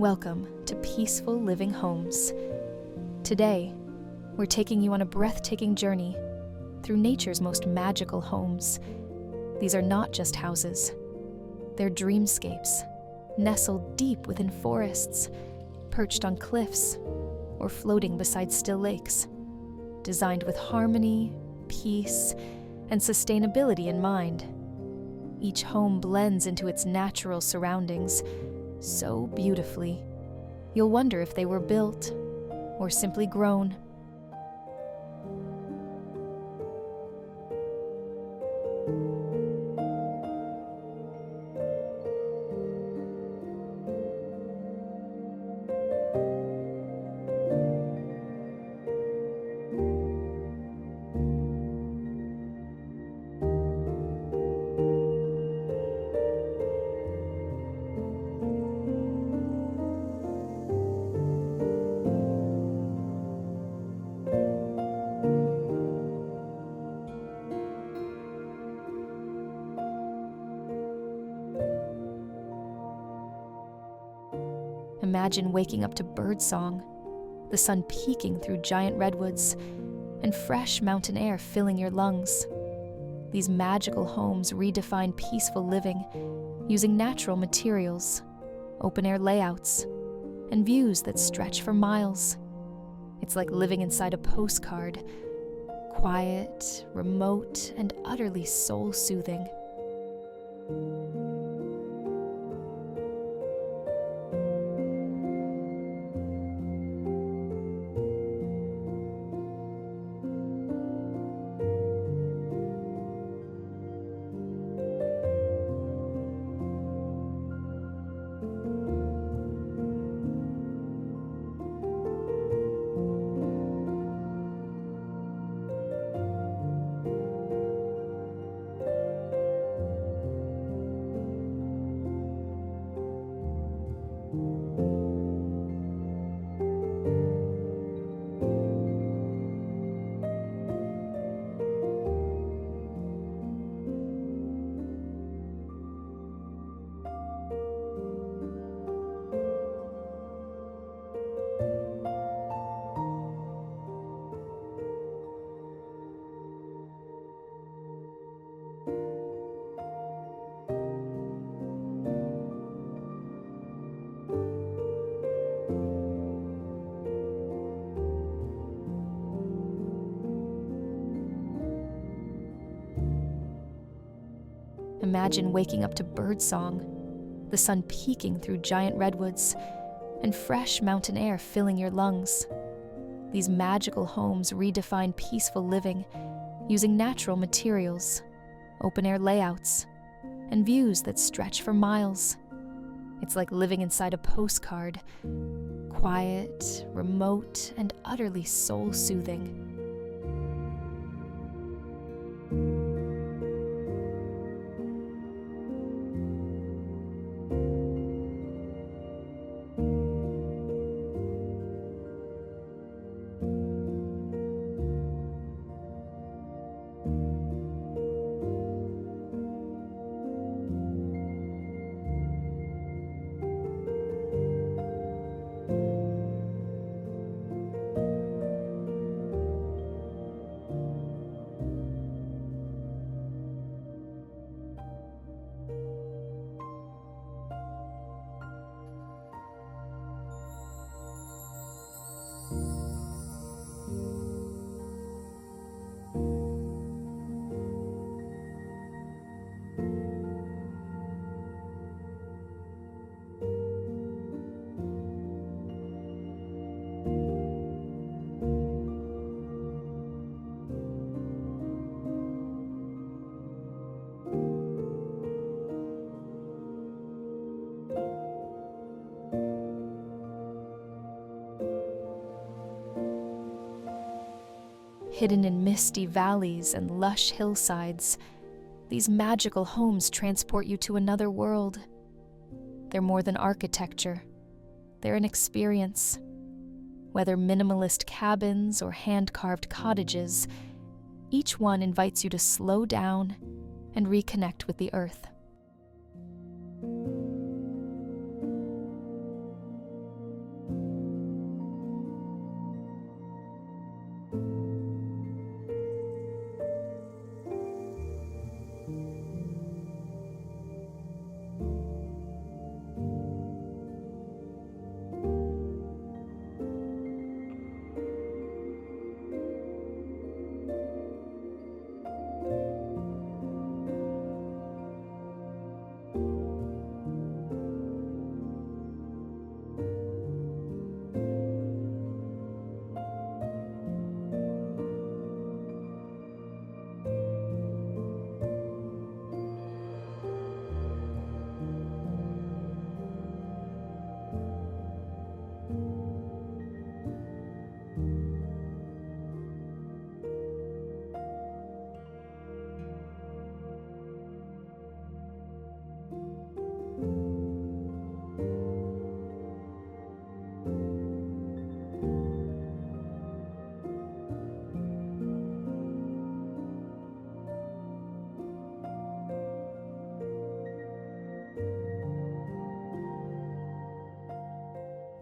Welcome to Peaceful Living Homes. Today, we're taking you on a breathtaking journey through nature's most magical homes. These are not just houses. They're dreamscapes, nestled deep within forests, perched on cliffs, or floating beside still lakes, designed with harmony, peace, and sustainability in mind. Each home blends into its natural surroundings so beautifully, you'll wonder if they were built or simply grown. Imagine waking up to birdsong, the sun peeking through giant redwoods, and fresh mountain air filling your lungs. These magical homes redefine peaceful living using natural materials, open-air layouts, and views that stretch for miles. It's like living inside a postcard, quiet, remote, and utterly soul-soothing. Imagine waking up to birdsong, the sun peeking through giant redwoods, and fresh mountain air filling your lungs. These magical homes redefine peaceful living using natural materials, open-air layouts, and views that stretch for miles. It's like living inside a postcard, quiet, remote, and utterly soul-soothing. Hidden in misty valleys and lush hillsides, these magical homes transport you to another world. They're more than architecture. They're an experience. Whether minimalist cabins or hand-carved cottages, each one invites you to slow down and reconnect with the earth.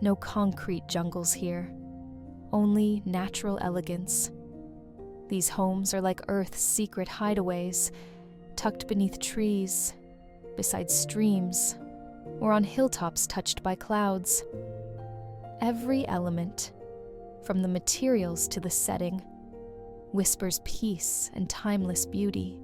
No concrete jungles here, only natural elegance. These homes are like Earth's secret hideaways, tucked beneath trees, beside streams, or on hilltops touched by clouds. Every element, from the materials to the setting, whispers peace and timeless beauty.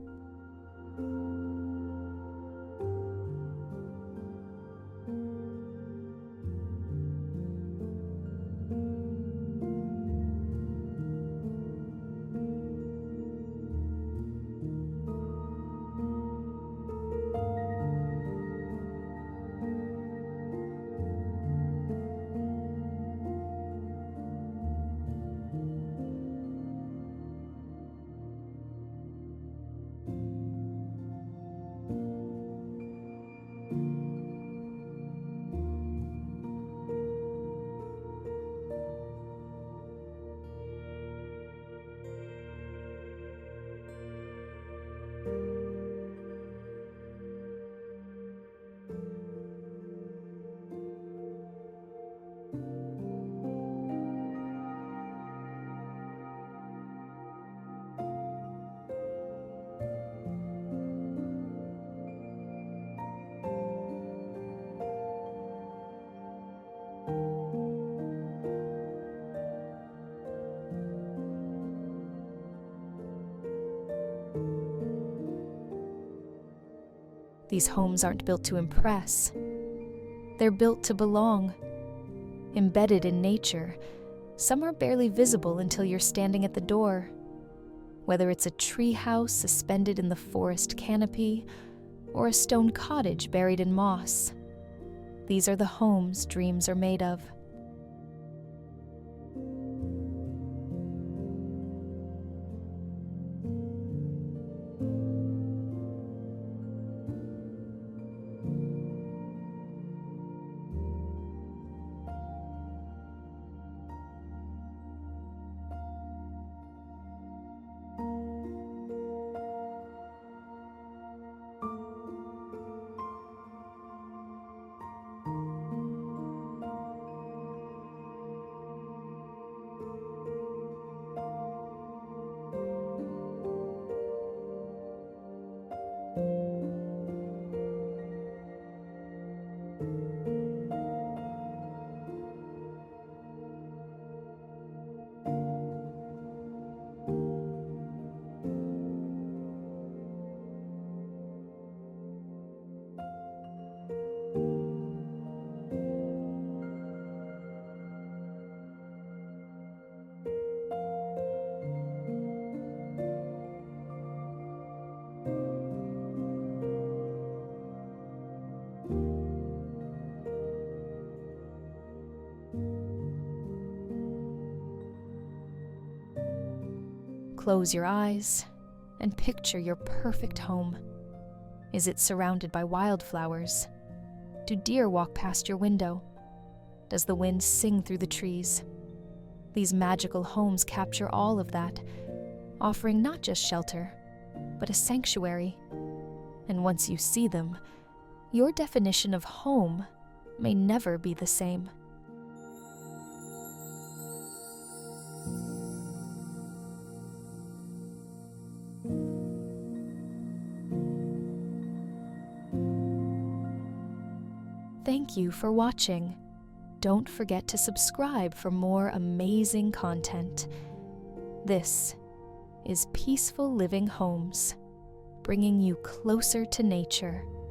These homes aren't built to impress. They're built to belong. Embedded in nature, some are barely visible until you're standing at the door. Whether it's a treehouse suspended in the forest canopy or a stone cottage buried in moss, these are the homes dreams are made of. Close your eyes and picture your perfect home. Is it surrounded by wildflowers? Do deer walk past your window? Does the wind sing through the trees? These magical homes capture all of that, offering not just shelter, but a sanctuary. And once you see them, your definition of home may never be the same. Thank you for watching. Don't forget to subscribe for more amazing content. This is Peaceful Living Homes, bringing you closer to nature.